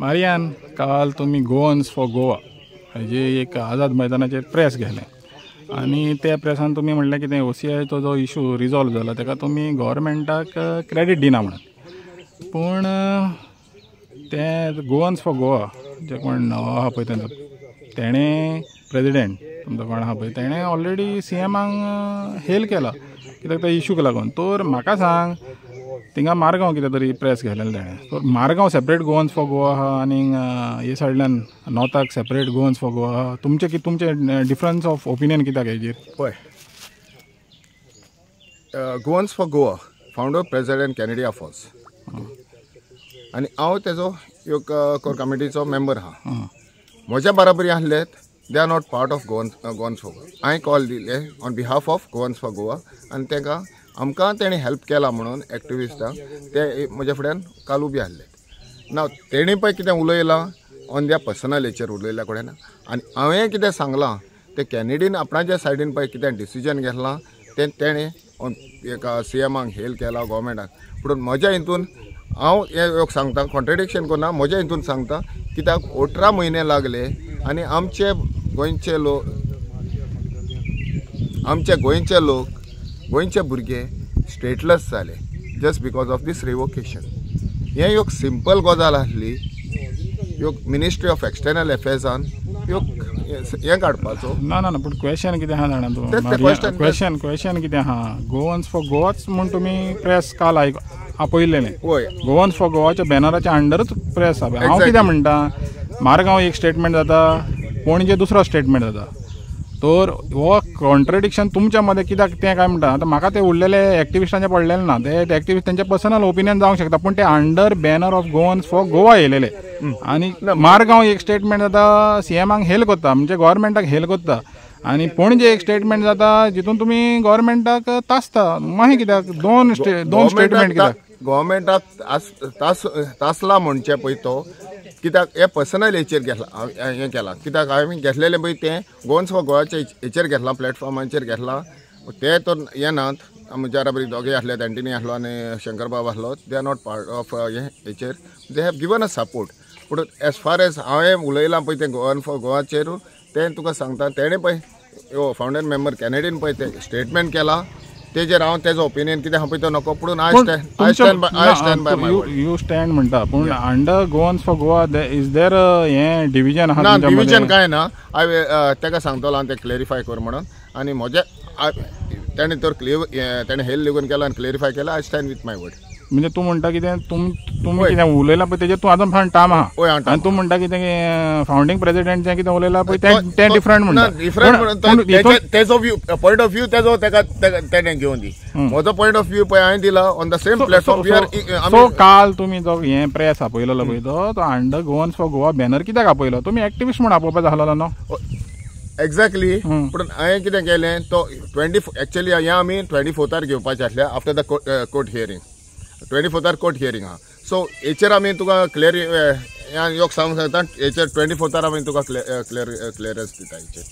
Marianne, काल तुम्ही Goans for Goa हेजे एक आझाद मैदानाचेर प्रेस घेतलें आणि त्या प्रेसान तुम्ही म्हणलें की OCIचो जो इशू रिजॉल्व जाला ताका तुम्ही गव्हर्मेंटाक क्रेडीट दिना म्हणून. पूण ते गोवन्स फॉर गोवा जे कोण आहा पळय तेणें प्रेसिडेंट तुमचो कोण आहा पळय तेणें ऑलरेडी CMाक हेल केला कित्याक त्या इशूक लागून. तर म्हाका सांग थिंगा मारगांव कितें तरी प्रेस घेतलेलें तेणें. तर Margao separate Goans for Goa आहा आनी हे सायडल्यान नॉर्थाक सेपरेट गोवन्स फॉर गोवा आहा. तुमचे डिफरन्स ऑफ ओपिनियन कित्याक हेजेर? पळय, Goans for Goa founder president Kennedy Afonso आनी हांव तेजो एक कोर कमिटीचो मेंबर आहा. म्हज्या बराबरी आहलेत they are not part of Goans for Goa. हांवें कॉल दिले on behalf of Goans for Goa आनी तांकां आमकां तेणें हेल्प केला म्हणून एक्टिविस्टांक ते म्हज्या फुड्यान काल उबे आहले. नाव तेणी पळय कितें उलयलां ऑन द्या पर्सनल हेचेर उलयल्या कडेन आनी हांवें कितें सांगलां ते कॅनेडीन आपणाच्या सायडीन पळय कितें डिसिजन घेतलां तें तेणें एका CMाक हेल केला गव्हर्मेंटाक. पूण म्हज्या हितून हांव हे सांगता कॉन्ट्रेडिक्शन करना. म्हज्या हितून सांगता कित्याक 18 म्हयने लागले आनी आमचे गोंयचे भुरगे स्टेटलेस जाले just because of these revocation. हें एक सिंपल गजाल आसली. एक मिनिस्ट्री ऑफ एक्सटर्नल अफेर्सान हें काडपाचो. ना पूण क्वेश्चन कितें आहा जाणा तूं? क्वेश्चन कितें आहा? गोवन्स फॉर गोवाच म्हूण तुमी प्रेस काल आपयलेलें. गोवन्स फॉर गोवाच्या बॅनराच्या अंडरूच प्रेस आहा. हांव कितें म्हणटा, मारगांव एक स्टेटमेंट जाता, पणजे दुसरो स्टेटमेंट जाता. तर हो कॉन्ट्रेडिक्शन तुमच्या मध्ये कित्याक तें काय म्हणटा. आतां म्हाका ते उरलेले एक्टिविस्टांचे पडलेले ना. ते एक्टिविस्ट तेंचे पर्सनल ओपिनियन जावंक शकता पूण ते under banner of Goans for Goa येयलेले. आनी मारगांव एक स्टेटमेंट जाता CMाक हेल करता म्हणजे गव्हर्मेंटाक हेल करता आनी पणजे एक स्टेटमेंट जाता जितून तुमी गव्हर्मेंटाक तासता. मागीर कित्याक दोन स्टेटमेंट कित्याक? गव्हर्मेंटाक तासला म्हणचे पळय तो कित्याक हे पर्सनल हेचेर घेतला हें केलां. कित्याक हांवें घेतलेलें पळय तें गोवन्स फॉर गोवाच्या हेचेर घेतलां, प्लॅटफॉर्माचेर घेतलां. ते तर हे नात. म्हज्या बराबरी दोगूय आसले, एंटनी आसलो आनी शंकरबाब आसलो. They are not part of हेचेर. They have given a support. पूण एज फार एज हांवें उलयलां पळय तें गोवन फॉर गोवाचेर तें तुका सांगता तेणें पळय फाउंडर मेंबर कॅनेडीन पळय ते स्टेटमेंट केला तेजेर हांव तेजो ओपिनियन कितें आहा पळय तो नको. पूण I stand by my word. You stand म्हणटा पूण under Goans for Goa is there हें डिविजन आहा? ना, डिविजन कांय ना. हांवें तेका सांगतलो हांव तें क्लेरिफाय कर म्हणून. आनी म्हज्या तेणें तर तेणें हेल लिगून केला आनी क्लेरिफाय केला. I stand with my word. म्हणजे तूं म्हणटा कितें तुमी कितें उलयलां पळय तेजेर तूं आजून फान टाम आहा आनी तूं म्हणटा कितें फाउंडिंग प्रेसिडेंट जें कितें उलयलां पळय तें डिफरंट म्हणटा. तेजो पॉयंट ऑफ व्यू तेजो तेणें घेवन दी. म्हजो पॉयंट ऑफ व्यू पळय हांवें दिला on the same platform. So काल तुमी जो हें प्रेस आपयलेलो पळय तो under Goans for Goa banner कित्याक आपयलो? तुमी एक्टिविस्ट म्हणून आपोवपाक जाय न्हू? एक्झॅक्टली. पूण हांवें कितें केलें तो एक्चुअली हें आमी 24 घेवपाचें आसलें after the court hearing. 24 court hearing आहा. सो हेचेर आमी तुका क्लियर योग सांगूंक शकता. हेचेर 24 आमी तुका क्लियरन्स दिता हेचेर.